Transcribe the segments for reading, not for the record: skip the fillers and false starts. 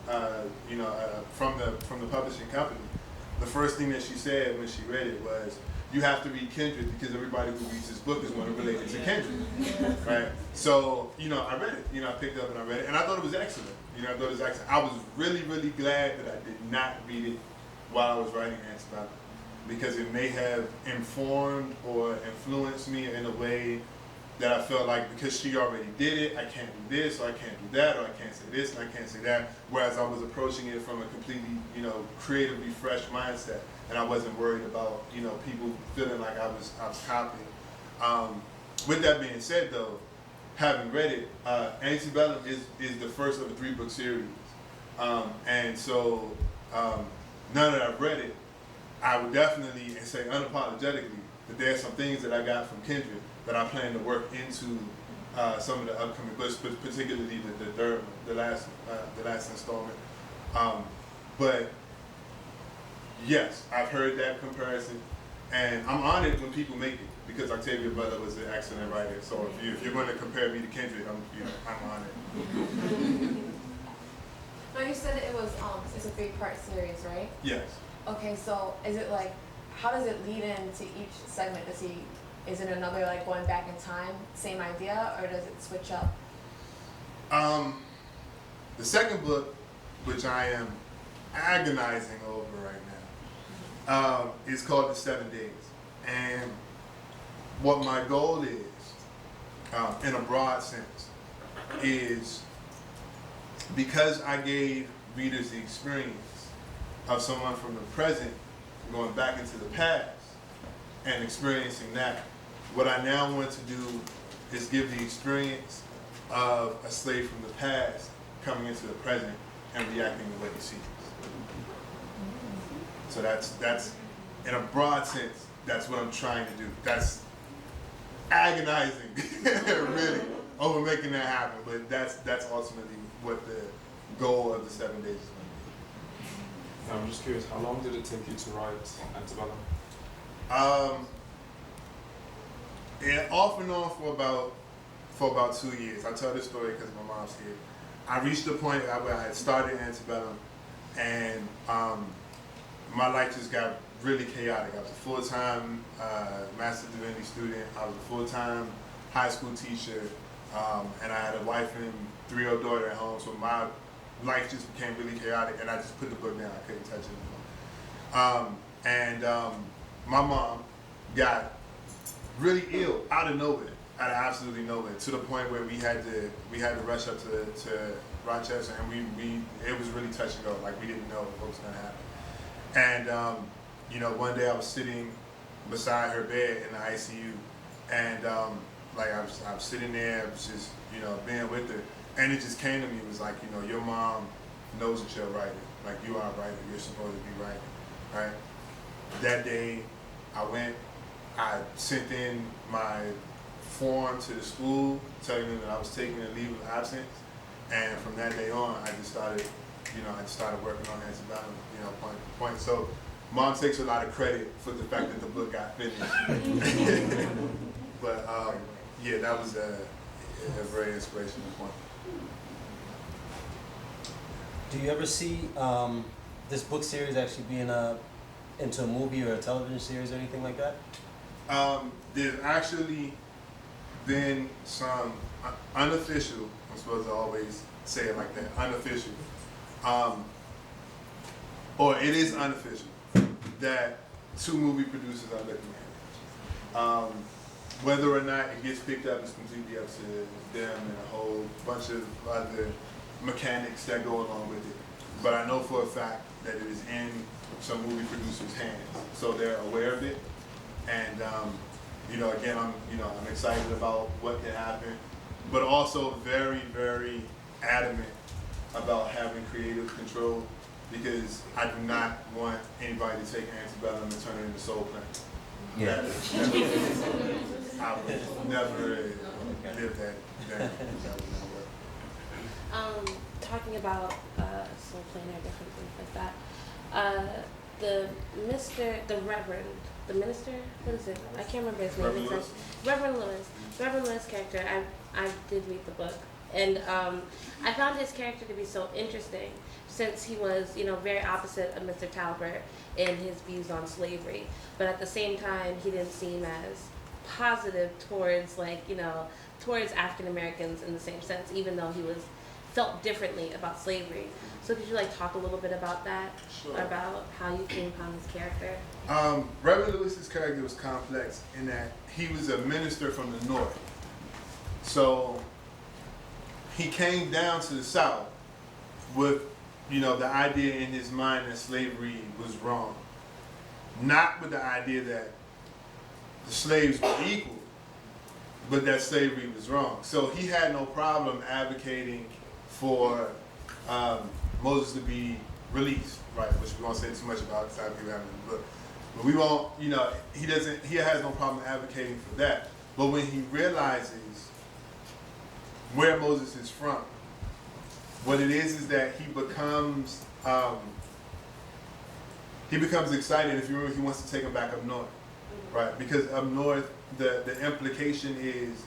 from the publishing company, the first thing that she said when she read it was, "You have to read Kindred because everybody who reads this book is going to relate it to Kindred." Right? So, I read it. I picked up and I read it, and I thought it was excellent. I thought it was excellent. I was really, really glad that I did not read it while I was writing Antebellum, because it may have informed or influenced me in a way that I felt like, because she already did it, I can't do this, or I can't do that, or I can't say this, and I can't say that. Whereas I was approaching it from a completely, creatively fresh mindset, and I wasn't worried about, people feeling like I was copying. With that being said, though, having read it, Antebellum is the first of a 3-book series, and so now that I've read it, I would definitely and say unapologetically that there are some things that I got from Kindred that I plan to work into some of the upcoming books, but particularly the third one, the last installment. But yes, I've heard that comparison, and I'm honored when people make it, because Octavia Butler was an excellent writer. So if you're going to compare me to Kindred, I'm honored. Now you said it was it's a 3-part series, right? Yes. Okay, so is it like, how does it lead into each segment? Is it another, like, going back in time, same idea, or does it switch up? The second book, which I am agonizing over right now, is called The 7 Days. And what my goal is, in a broad sense, is because I gave readers the experience of someone from the present going back into the past and experiencing that, what I now want to do is give the experience of a slave from the past coming into the present and reacting the way he sees. So that's in a broad sense, that's what I'm trying to do. That's agonizing, really, over making that happen. But that's ultimately what the goal of the 7 days is going to be. I'm just curious, how long did it take you to write Antebellum? And off and on for about 2 years. I tell this story because my mom's here. I reached a point where I had started Antebellum, and my life just got really chaotic. I was a full-time Master Divinity student. I was a full-time high school teacher, and I had a wife and 3-year-old daughter at home. So my life just became really chaotic, and I just put the book down. I couldn't touch it anymore. My mom got really ill out of nowhere, out of absolutely nowhere, to the point where we had to rush up to Rochester, and it was really touch and go. Like, we didn't know what was gonna happen. And one day I was sitting beside her bed in the ICU, and I was sitting there, I was just being with her, and it just came to me. It was like, your mom knows that you're a writer. Like, you are a writer. You're supposed to be writing, right? That day, I sent in my form to the school telling them that I was taking a leave of absence, and from that day on, I just started working on Antebellum, point to point. So, Mom takes a lot of credit for the fact that the book got finished. But yeah, that was a very inspirational point. Do you ever see this book series actually being into a movie or a television series or anything like that? There's actually been some unofficial, I'm supposed to always say it like that, unofficial, or it is unofficial, that 2 movie producers are looking at it. Whether or not it gets picked up is completely up to them and a whole bunch of other mechanics that go along with it. But I know for a fact that it is in some movie producers' hands, so they're aware of it. And again, I'm excited about what can happen, but also very, very adamant about having creative control, because I do not want anybody to take Antebellum and turn it into Soul Plane. Yeah. I would never live that would never work. Talking about Soul Plane or different things like that, the minister, what is it? I can't remember his name. Reverend Lewis. Reverend Lewis character, I did read the book. And I found his character to be so interesting since he was, very opposite of Mr. Talbert in his views on slavery. But at the same time, he didn't seem as positive towards, towards African Americans in the same sense, even though he felt differently about slavery. So could you talk a little bit about that? Sure. About how you came upon his character? Reverend Lewis's character was complex in that he was a minister from the North. So he came down to the South with, the idea in his mind that slavery was wrong. Not with the idea that the slaves were equal, but that slavery was wrong. So he had no problem advocating for Moses to be released, right? Which we won't say too much about because people have in the book. But we won't, he has no problem advocating for that. But when he realizes where Moses is from, what it is that he becomes excited. If you remember, he wants to take him back up north, right? Because up north, the implication is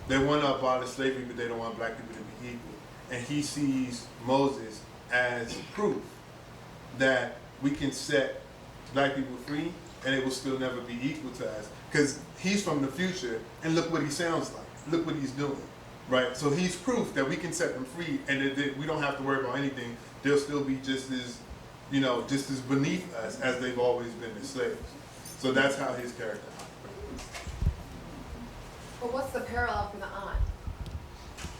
they want to abolish slavery, but they don't want black people to be equal. And he sees Moses as proof that we can set black people free and it will still never be equal to us. Because he's from the future and look what he sounds like. Look what he's doing, right? So he's proof that we can set them free and that we don't have to worry about anything. They'll still be just as, just as beneath us as they've always been as slaves. So that's how his character operates. But what's the parallel for the aunt?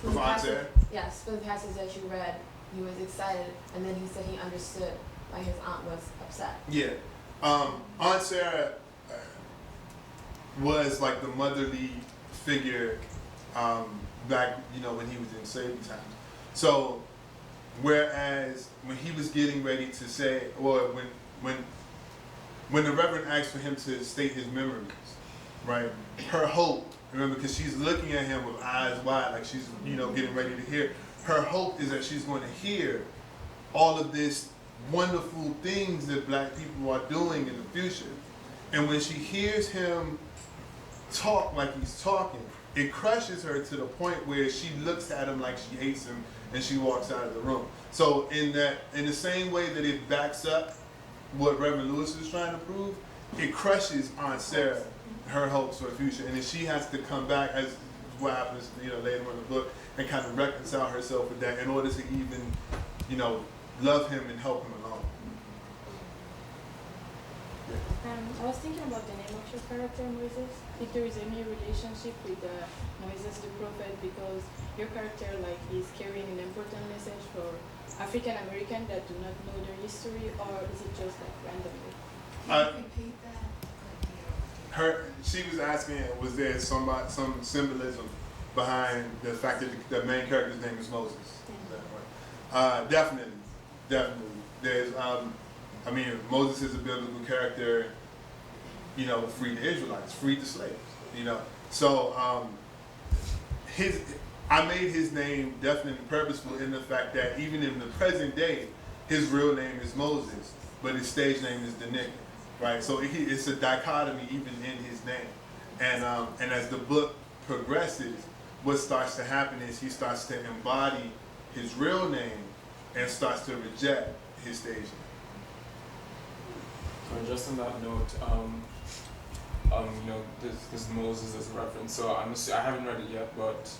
From Aunt Sarah? Yes, for the passage that you read, he was excited, and then he said he understood why his aunt was upset. Yeah. Aunt Sarah was like the motherly figure back, when he was in slavery times. So, whereas when he was getting ready to say, or when the Reverend asked for him to state his memories, right? Her hope, remember, because she's looking at him with eyes wide, like she's, getting ready to hear. Her hope is that she's going to hear all of this wonderful things that black people are doing in the future. And when she hears him talk like he's talking, it crushes her to the point where she looks at him like she hates him and she walks out of the room. So in the same way that it backs up what Reverend Lewis is trying to prove, it crushes Aunt Sarah, her hopes for the future. And then she has to come back, as what happens, later in the book, and kind of reconcile herself with that in order to even, love him and help him along. I was thinking about the name of your character, Moses. If there is any relationship with Moses the prophet, because your character is carrying an important message for African American that do not know their history, or is it just randomly? She was asking, was there some symbolism behind the fact that the main character's name is Moses? Right? Definitely. There's, Moses is a biblical character, freed the Israelites, freed the slaves, So, I made his name definitely purposeful in the fact that even in the present day, his real name is Moses, but his stage name is Denikin, right? So it's a dichotomy even in his name. And as the book progresses, what starts to happen is he starts to embody his real name and starts to reject his stage name. Just on that note, this Moses is a reference. So I haven't read it yet, but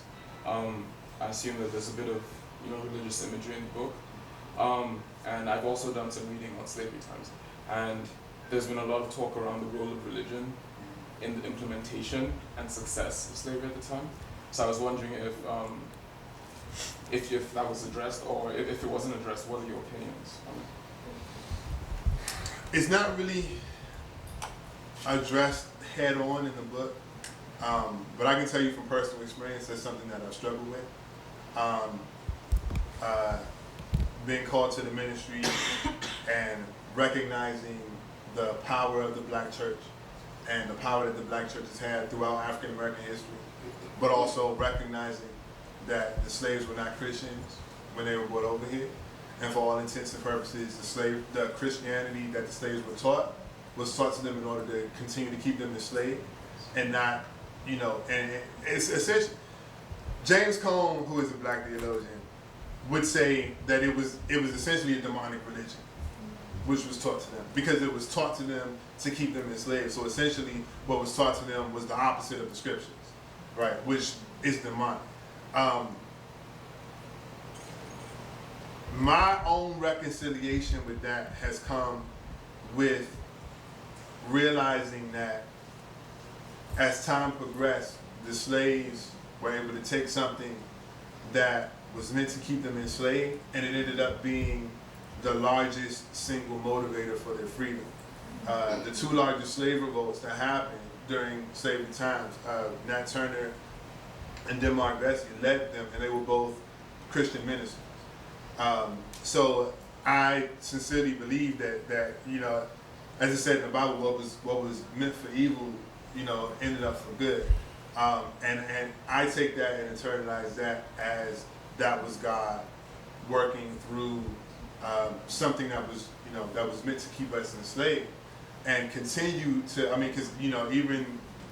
I assume that there's a bit of religious imagery in the book. And I've also done some reading on slavery times, and there's been a lot of talk around the role of religion in the implementation and success of slavery at the time. So I was wondering if that was addressed, or if it wasn't addressed, what are your opinions on it? It's not really addressed head on in the book, but I can tell you from personal experience that's something that I've struggled with. Being called to the ministry and recognizing the power of the black church and the power that the black church has had throughout African American history, but also recognizing that the slaves were not Christians when they were brought over here. And for all intents and purposes, the Christianity that the slaves were taught was taught to them in order to continue to keep them enslaved and not, and it's essentially, James Cone, who is a black theologian, would say that it was essentially a demonic religion, which was taught to them because it was taught to them to keep them enslaved. So essentially, what was taught to them was the opposite of the scriptures, right? Which is demonic. My own reconciliation with that has come with realizing that as time progressed, the slaves were able to take something that was meant to keep them enslaved, and it ended up being the largest single motivator for their freedom. The two largest slave revolts that happened during slavery times, Nat Turner and Denmark Vesey led them, and they were both Christian ministers. So I sincerely believe that you know, as it said in the Bible, what was meant for evil, you know, ended up for good. And I take that and internalize that as that was God working through something that was, you know, that was meant to keep us enslaved and continue to, I mean, because, you know, even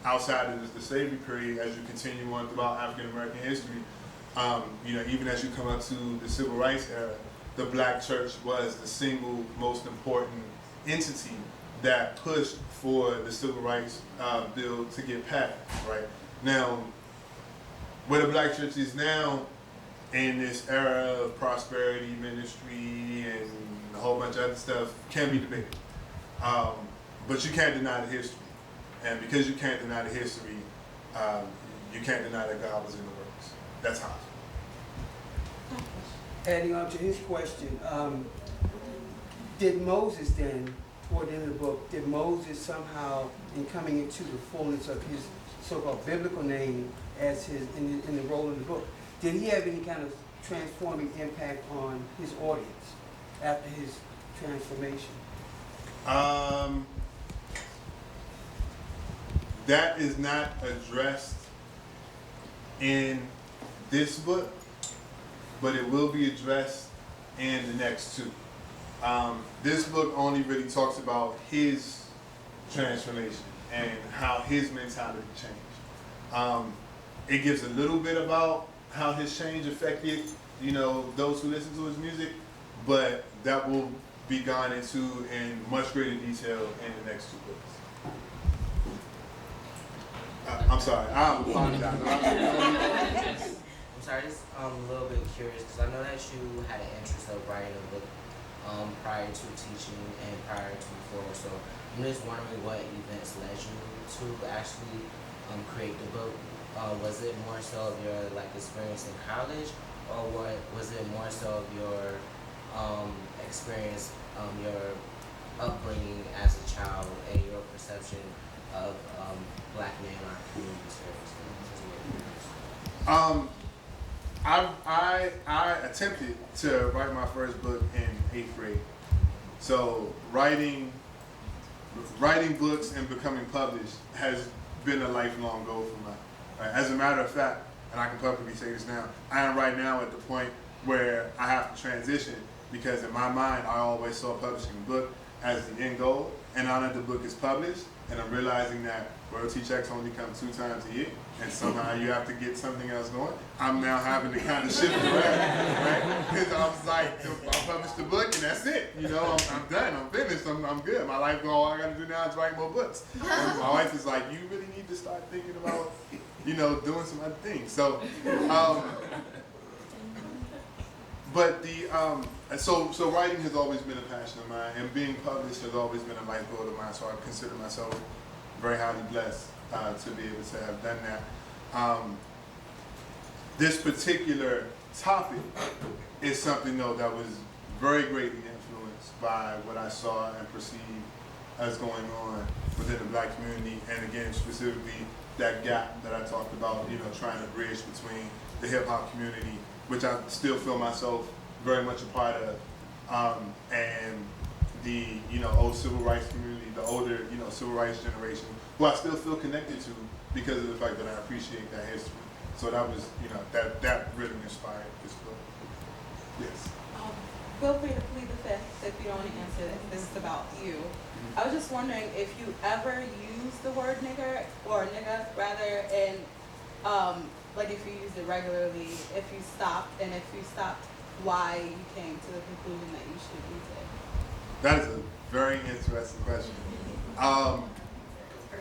outside of the slavery period, as you continue on throughout African American history, you know, even as you come up to the civil rights era, the black church was the single most important entity that pushed for the civil rights bill to get passed, right? Now, where the black church is now in this era of prosperity ministry and a whole bunch of other stuff can be debated. But you can't deny the history. And because you can't deny the history, you can't deny that God was in the works. That's how. Adding on to his question, did Moses then, toward the end of the book, did Moses somehow, in coming into the fullness of his so-called biblical name as his in the role in the book, did he have any kind of transforming impact on his audience after his transformation? That is not addressed in this book, but it will be addressed in the next two. This book only really talks about his transformation and how his mentality changed. It gives a little bit about how his change affected, you know, those who listen to his music, but that will be gone into in much greater detail in the next two books. I'm sorry, I apologize. I'm sorry, just a little bit curious because I know that you had an interest of writing a book prior to teaching and prior to before. So I'm just wondering what events led you to actually create the book. Was it more so of your experience in college, or was it more so of your experience, your upbringing as a child, and your perception of black men in our community experience? I attempted to write my first book in 8th grade. So writing books and becoming published has been a lifelong goal for mine. Right? As a matter of fact, and I can publicly say this now, I am right now at the point where I have to transition because in my mind I always saw publishing a book as the end goal, and now that the book is published and I'm realizing that royalty checks only come 2 times a year and somehow you have to get something else going, I'm now having to kind of shift around, right? Because I was like, I published the book and that's it. You know, I'm done, I'm finished, I'm good. My life, all I gotta do now is write more books. And my wife is like, you really need to start thinking about, you know, doing some other things. So, but so writing has always been a passion of mine, and being published has always been a life goal of mine. So I consider myself very highly blessed to be able to have done that. This particular topic is something though that was very greatly influenced by what I saw and perceived as going on within the black community, and again specifically that gap that I talked about, you know, trying to bridge between the hip hop community, which I still feel myself very much a part of, and the, you know, old civil rights community, the older, you know, civil rights generation, who I still feel connected to because of the fact that I appreciate that history. So that was, you know, that really inspired this book. Yes. Feel free to plead the fifth if you don't want to answer this. This is about you. I was just wondering if you ever use the word nigger or nigga rather in like if you used it regularly, if you stopped, and if you stopped, why you came to the conclusion that you should use it? That is a very interesting question.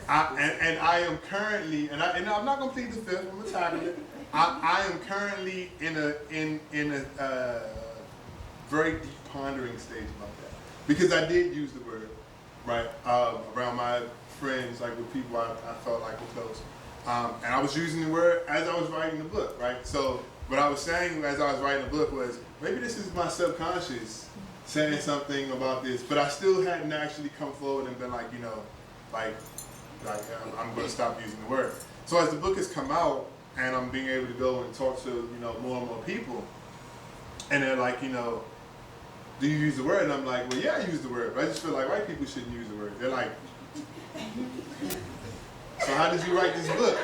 I am currently, and I'm not gonna plead the fifth. I'm gonna tackle it. I am currently in a very deep pondering stage about that, because I did use the word right around my friends, like with people I felt like were close, and I was using the word as I was writing the book, right? So what I was saying as I was writing the book was, maybe this is my subconscious saying something about this, but I still hadn't actually come forward and been like, you know, like I'm going to stop using the word. So as the book has come out and I'm being able to go and talk to, you know, more and more people, and they're like, you know, do you use the word? And I'm like, well, yeah, I use the word, but I just feel like white people shouldn't use the word. They're like, so how did you write this book?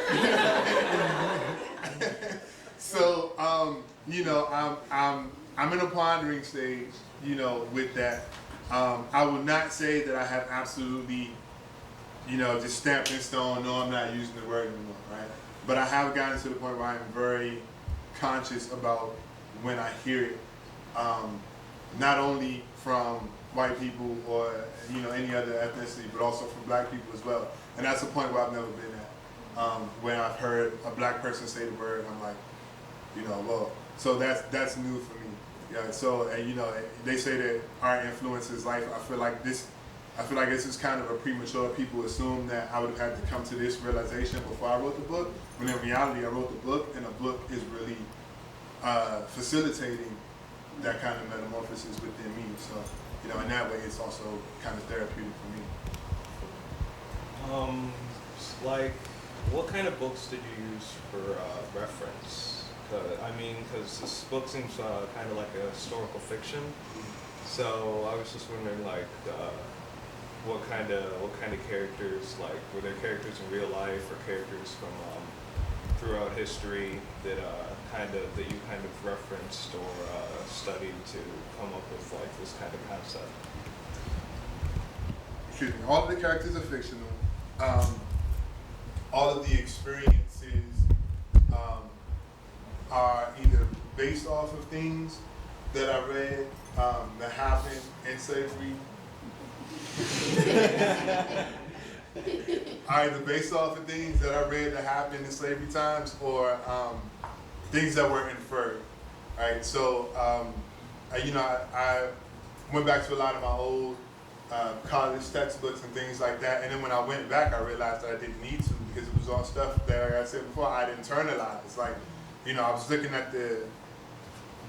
So, you know, I'm in a pondering stage, you know, with that. I would not say that I have absolutely, you know, just stamped in stone, no, I'm not using the word anymore, right? But I have gotten to the point where I'm very conscious about when I hear it, not only from white people or, you know, any other ethnicity, but also from black people as well. And that's a point where I've never been at, when I've heard a black person say the word, I'm like, you know, well, so that's new for me. Yeah, so, and you know, they say that art influences life. I feel like this is kind of a premature. People assume that I would have had to come to this realization before I wrote the book, when in reality I wrote the book, and the book is really facilitating that kind of metamorphosis within me. So, you know, in that way, it's also kind of therapeutic for me. Like, what kind of books did you use for reference? Because this book seems kind of like a historical fiction. So I was just wondering, like, what kind of characters, like, were there characters in real life or characters from throughout history that you kind of referenced or studied to come up with like this kind of concept? Excuse me. All of the characters are fictional. All of the experiences are either based off of things that I read that happened in slavery. Either based off of things that I read that happened in slavery times, or things that were inferred. Right. So, you know, I went back to a lot of my old college textbooks and things like that, and then when I went back, I realized that I didn't need to, because it was all stuff that, like I said before, I'd internalized. Like, you know, I was looking at the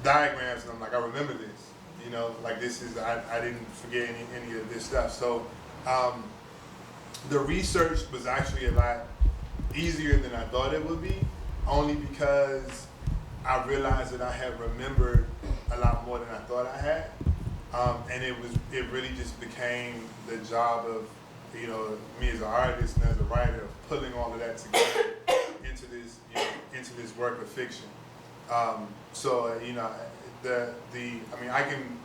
diagrams and I'm like, I remember this. You know, like this is, I didn't forget any of this stuff. So the research was actually a lot easier than I thought it would be, only because I realized that I had remembered a lot more than I thought I had. And it really just became the job of, you know, me as an artist and as a writer, of pulling all of that together into this, you know, into this work of fiction. So, you know, I mean, I can,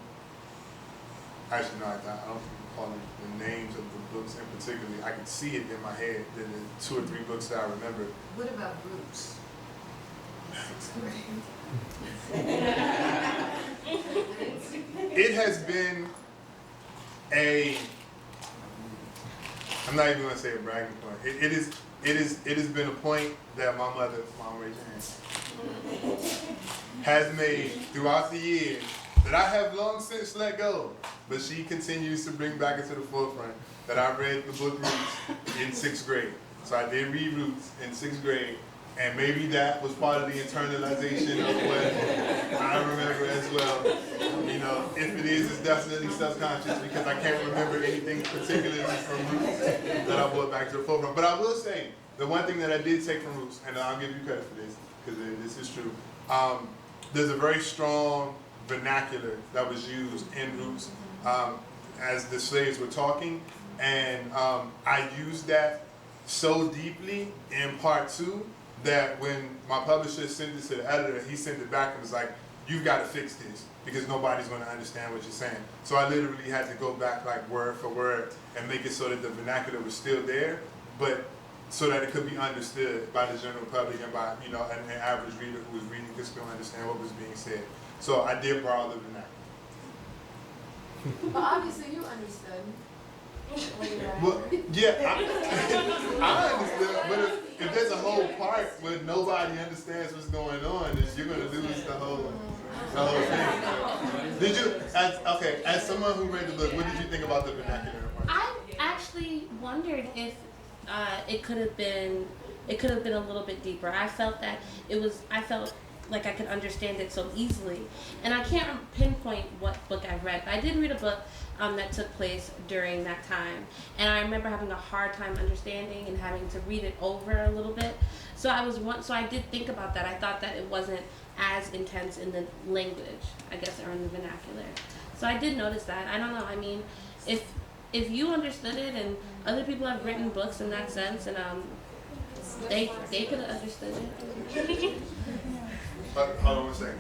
actually no, I don't think I can call it the names of the books in particular. I can see it in my head, the 2 or 3 books that I remember. What about Roots? 6th grade. It has been I'm not even gonna say a bragging point. It has been a point that my mother, Mom, raise your hand, has made throughout the years that I have long since let go, but she continues to bring back into the forefront, that I read the book Roots in 6th grade. So I did read Roots in 6th grade, and maybe that was part of the internalization of what I remember as well. You know, if it is, it's definitely subconscious, because I can't remember anything particularly from Roots that I brought back to the forefront. But I will say, the one thing that I did take from Roots, and I'll give you credit for this, because this is true, there's a very strong vernacular that was used in Roots as the slaves were talking, and I used that so deeply in part 2 that when my publisher sent it to the editor, he sent it back and was like, you've got to fix this, because nobody's going to understand what you're saying. So I literally had to go back like word for word and make it so that the vernacular was still there, but so that it could be understood by the general public and by, you know, an average reader who was reading could still understand what was being said. So I did borrow the vernacular. But obviously you understood. When you were Well, yeah, I understood, but if there's a whole part where nobody understands what's going on, then you're gonna lose the whole thing. Did you, as someone who read the book, what did you think about the vernacular part? I actually wondered if it could have been a little bit deeper. I felt like I could understand it so easily, and I can't pinpoint what book I've read, but I did read a book that took place during that time, and I remember having a hard time understanding and having to read it over a little bit. So I did think about that. I thought that it wasn't as intense in the language, I guess, or in the vernacular. So I did notice that. I don't know. I mean, if you understood it, and other people have written books in that sense, and they could have understood it. Hold on one second.